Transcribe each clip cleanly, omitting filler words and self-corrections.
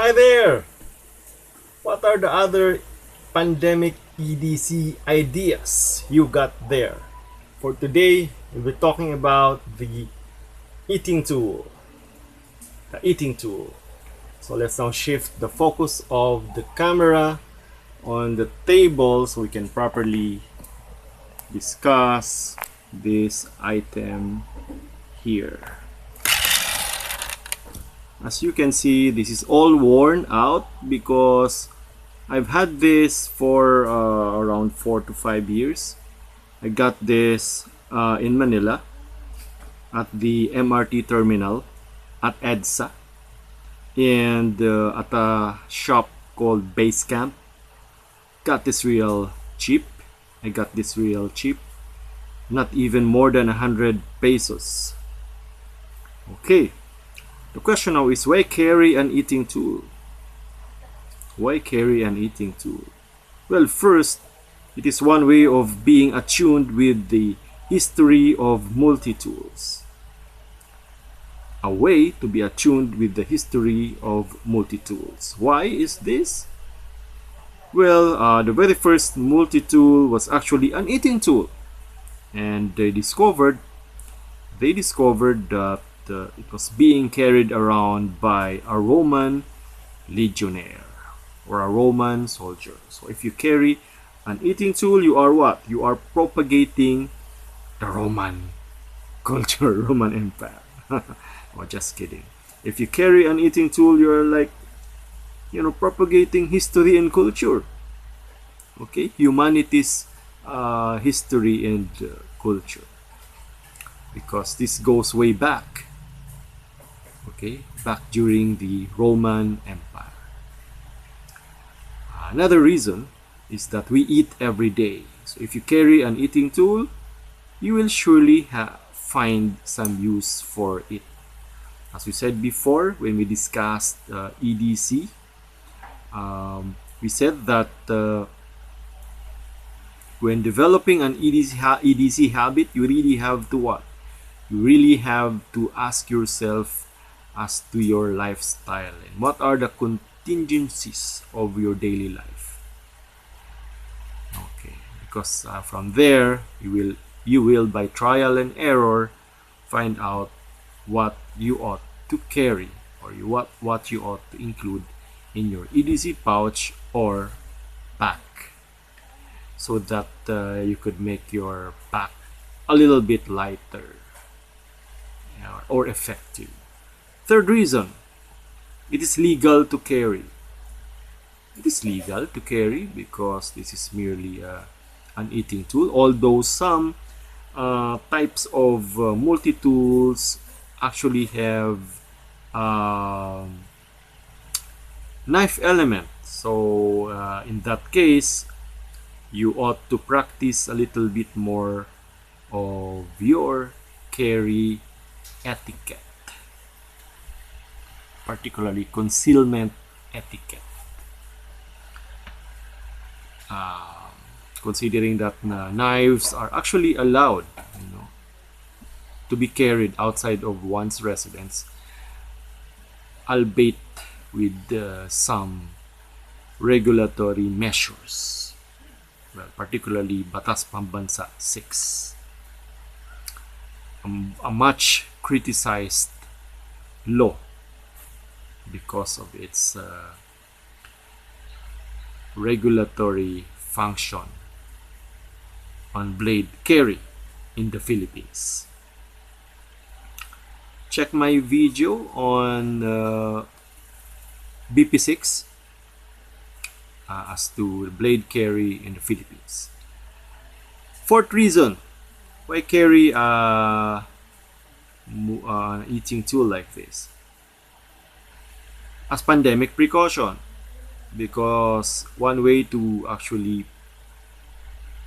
Hi there! What are the other pandemic EDC ideas you got there? For today, we'll be talking about the eating tool. The eating tool. So let's now shift the focus of the camera on the table so we can properly discuss this item here. As you can see, this is all worn out because I've had this for around 4 to 5 years. I got this in Manila at the MRT terminal at EDSA and at a shop called Base Camp. Got this real cheap. I got this real cheap. Not even more than 100 pesos. Okay. The question now is, why carry an eating tool? Why carry an eating tool? Well, first, it is one way of being attuned with the history of multi-tools. A way to be attuned with the history of multi-tools. Why is this? Well, the very first multi-tool was actually an eating tool. And they discovered that it was being carried around by a Roman legionnaire or a Roman soldier. So if you carry an eating tool, you are what? You are propagating the Roman culture, Roman Empire. Oh, just kidding. If you carry an eating tool, you're like, propagating history and culture. Okay, humanity's history and culture. Because this goes way back. Okay, back during the Roman Empire. Another reason is that we eat every day. So if you carry an eating tool, you will surely find some use for it. As we said before, when we discussed EDC, we said that when developing an EDC habit, you really have to what? You really have to ask yourself as to your lifestyle and what are the contingencies of your daily life. Okay, because from there you will by trial and error find out what you ought to carry or what you ought to include in your EDC pouch or pack, so that you could make your pack a little bit lighter or effective. Third reason, it is legal to carry. It is legal to carry because this is merely an eating tool, although some types of multi-tools actually have knife element. So in that case, you ought to practice a little bit more of your carry etiquette, particularly concealment etiquette. Considering that knives are actually allowed, to be carried outside of one's residence, albeit with some regulatory measures. Well, particularly Batas Pambansa 6, a much criticized law because of its regulatory function on blade carry in the Philippines. Check my video on BP6 as to blade carry in the Philippines. Fourth reason why carry an eating tool like this, as pandemic precaution, because one way to actually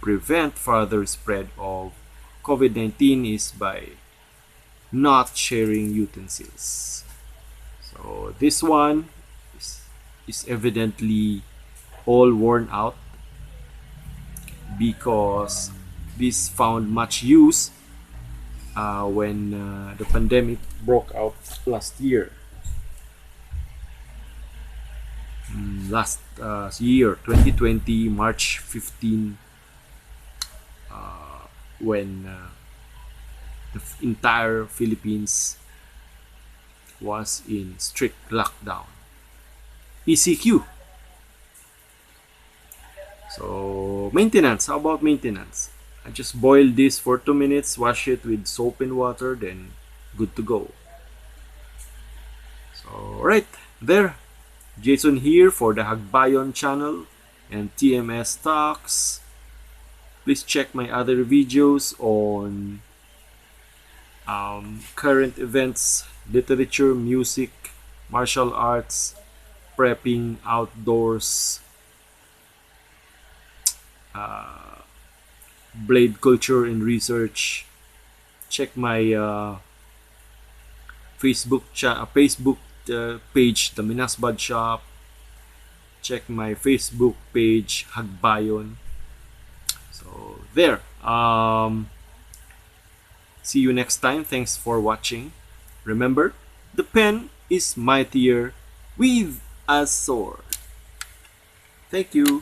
prevent further spread of COVID-19 is by not sharing utensils. So this one is evidently all worn out because this found much use when the pandemic broke out last year. last year, 2020, March 15, when the entire Philippines was in strict lockdown. ECQ. So maintenance, how about maintenance? I just boil this for 2 minutes, wash it with soap and water, then good to go. So right there, Jason here for the Hagbayon channel and TMS Talks. Please check my other videos on current events, literature, music, martial arts, prepping, outdoors, blade culture and research. Check my Facebook page, the Minasbad shop. Check my Facebook page, Hagbayon. So there. See you next time. Thanks for watching. Remember, the pen is mightier with a sword. Thank you.